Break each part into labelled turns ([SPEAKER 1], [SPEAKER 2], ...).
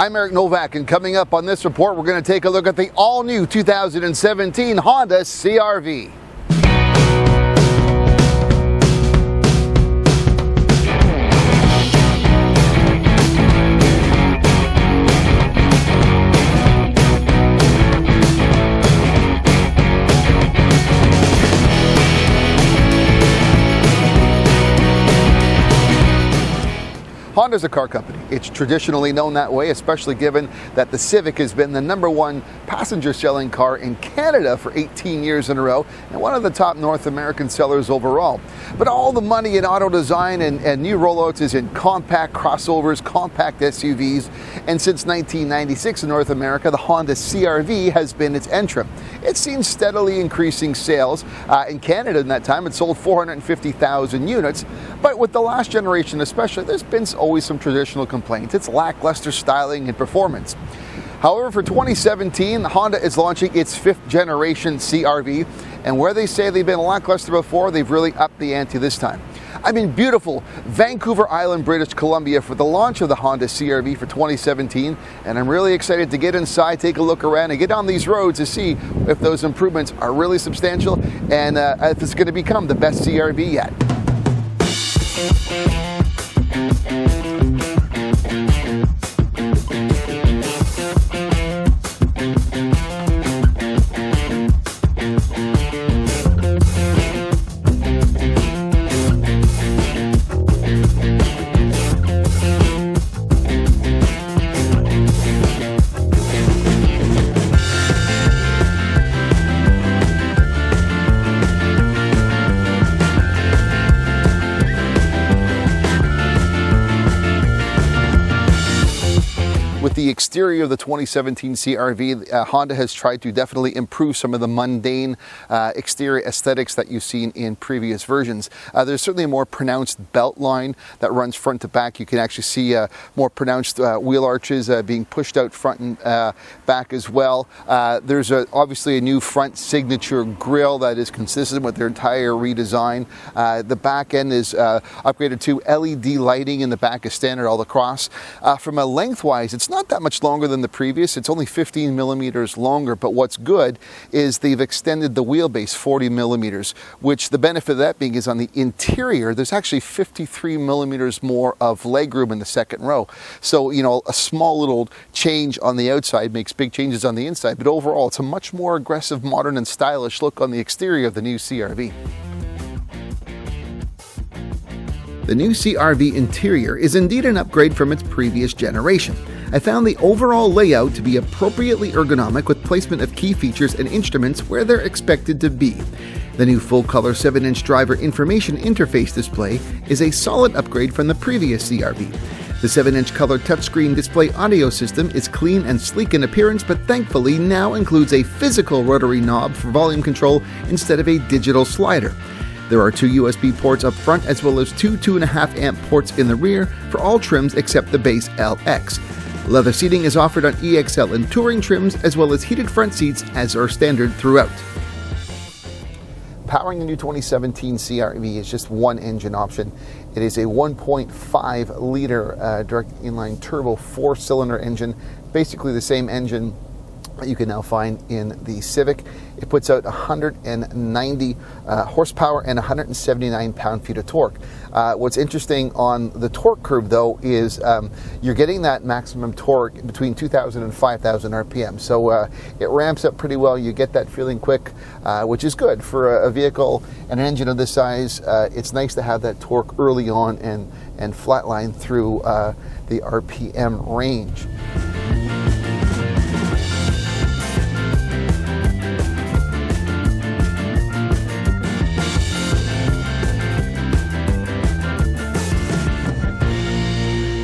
[SPEAKER 1] I'm Eric Novak, and coming up on this report, we're going to take a look at the all-new 2017 Honda CR-V. Honda's a car company. It's traditionally known that way, especially given that the Civic has been the #1 passenger selling car in Canada for 18 years in a row and one of the top North American sellers overall. But all the money in auto design and new rollouts is in compact crossovers, compact SUVs, and since 1996 in North America, the Honda CR-V has been its entrant. It's seen steadily increasing sales. In Canada in that time, it sold 450,000 units, but with the last generation especially, there's been always some traditional complaints. It's lackluster styling and performance. However, for 2017, Honda is launching its 5th generation CR-V, and where they say they've been lackluster before, they've really upped the ante this time. I'm in beautiful Vancouver Island, British Columbia for the launch of the Honda CR-V for 2017, and I'm really excited to get inside, take a look around, and get on these roads to see if those improvements are really substantial and if it's going to become the best CR-V yet. With the exterior of the 2017 CR-V, Honda has tried to definitely improve some of the mundane exterior aesthetics that you've seen in previous versions. There's certainly a more pronounced belt line that runs front to back. You can actually see more pronounced wheel arches being pushed out front and back as well. There's obviously a new front signature grille that is consistent with their entire redesign. The back end is upgraded to LED lighting in the back is standard all across. From a lengthwise, it's not that much longer than the previous. It's only 15 millimeters longer, but what's good is they've extended the wheelbase 40 millimeters, which the benefit of that being is on the interior, there's actually 53 millimeters more of legroom in the second row. So, you know, a small little change on the outside makes big changes on the inside, but overall, it's a much more aggressive, modern, and stylish look on the exterior of the new CR-V. The new CR-V interior is indeed an upgrade from its previous generation. I found the overall layout to be appropriately ergonomic with placement of key features and instruments where they're expected to be. The new full-color 7-inch driver information interface display is a solid upgrade from the previous CR-V. The 7-inch color touchscreen display audio system is clean and sleek in appearance, but thankfully now includes a physical rotary knob for volume control instead of a digital slider. There are 2 USB ports up front as well as 2 2.5 amp ports in the rear for all trims except the base LX. Leather seating is offered on EXL and Touring trims as well as heated front seats as are standard throughout. Powering the new 2017 CR-V is just one engine option. It is a 1.5 liter direct inline turbo 4-cylinder engine, basically the same engine that you can now find in the Civic. It puts out 190 horsepower and 179 pound-feet of torque. What's interesting on the torque curve, though, is you're getting that maximum torque between 2,000 and 5,000 RPM. So it ramps up pretty well. You get that feeling quick, which is good for a vehicle and an engine of this size. It's nice to have that torque early on and flatline through the RPM range.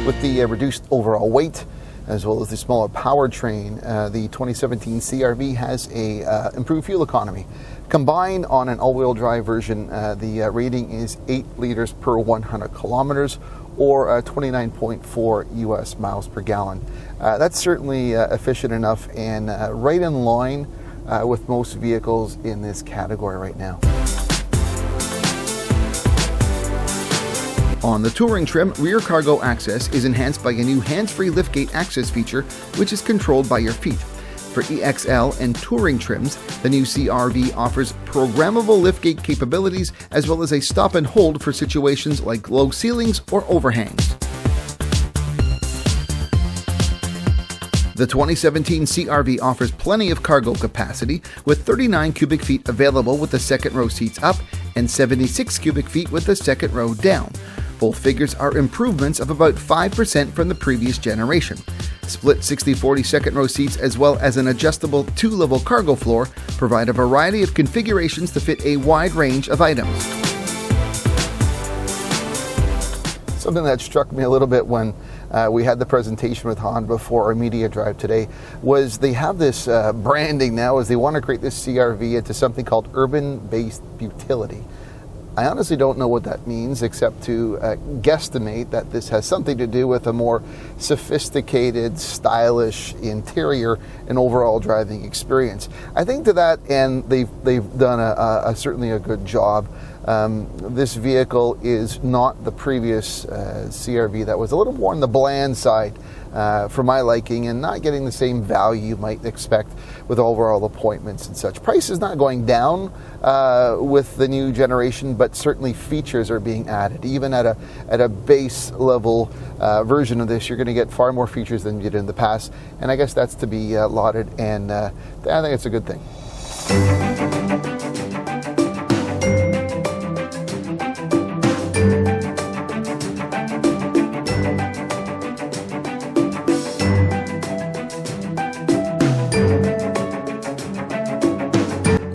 [SPEAKER 1] With the reduced overall weight, as well as the smaller powertrain, the 2017 CR-V has a improved fuel economy. Combined on an all-wheel drive version, the rating is 8 liters per 100 kilometers, or 29.4 US miles per gallon. That's certainly efficient enough and right in line with most vehicles in this category right now. On the Touring trim, rear cargo access is enhanced by a new hands-free liftgate access feature, which is controlled by your feet. For EXL and Touring trims, the new CR-V offers programmable liftgate capabilities as well as a stop and hold for situations like low ceilings or overhangs. The 2017 CR-V offers plenty of cargo capacity, with 39 cubic feet available with the second row seats up and 76 cubic feet with the second row down. Both figures are improvements of about 5% from the previous generation. Split 60/40 second row seats as well as an adjustable 2-level cargo floor provide a variety of configurations to fit a wide range of items. Something that struck me a little bit when we had the presentation with Honda before our media drive today was they have this branding now as they want to create this CR-V into something called urban-based utility. I honestly don't know what that means except to guesstimate that this has something to do with a more sophisticated, stylish interior and overall driving experience. I think to that end, they've done certainly a good job. This vehicle is not the previous CR-V that was a little more on the bland side for my liking and not getting the same value you might expect with overall appointments and such. Price is not going down with the new generation, but certainly features are being added. Even at a base level version of this, you're going to get far more features than you did in the past, and I guess that's to be lauded, and I think it's a good thing.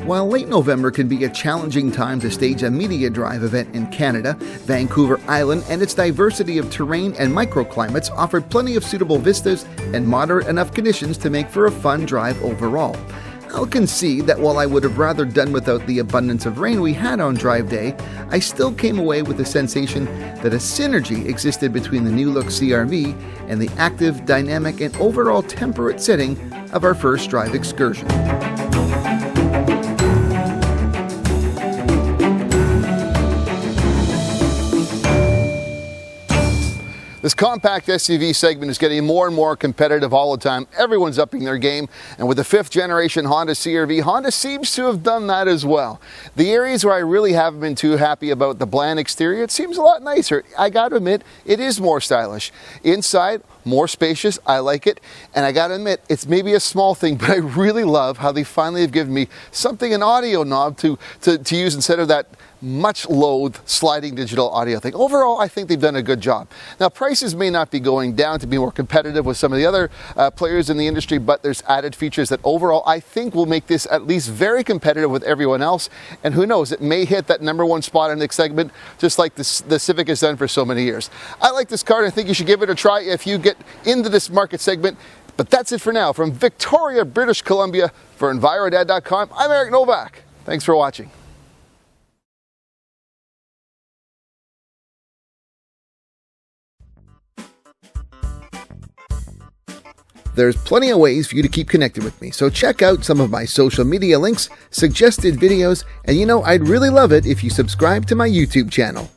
[SPEAKER 1] While late November can be a challenging time to stage a media drive event in Canada, Vancouver Island and its diversity of terrain and microclimates offered plenty of suitable vistas and moderate enough conditions to make for a fun drive overall. I'll concede that while I would have rather done without the abundance of rain we had on drive day, I still came away with the sensation that a synergy existed between the new look CR-V and the active, dynamic, and overall temperate setting of our first drive excursion. This compact SUV segment is getting more and more competitive all the time. Everyone's upping their game, and with the 5th generation Honda CR-V, Honda seems to have done that as well. The areas where I really haven't been too happy about the bland exterior, it seems a lot nicer. I gotta admit, it is more stylish. Inside, more spacious, I like it, and I gotta admit, it's maybe a small thing, but I really love how they finally have given me something, an audio knob to use instead of that much loathed sliding digital audio thing. Overall, I think they've done a good job. Now, prices may not be going down to be more competitive with some of the other players in the industry, but there's added features that overall I think will make this at least very competitive with everyone else. And who knows, it may hit that #1 spot in the segment, just like the Civic has done for so many years. I like this car, and I think you should give it a try if you get into this market segment. But that's it for now. From Victoria, British Columbia, for EnviroDad.com, I'm Eric Novak. Thanks for watching. There's plenty of ways for you to keep connected with me, so check out some of my social media links, suggested videos, and I'd really love it if you subscribe to my YouTube channel.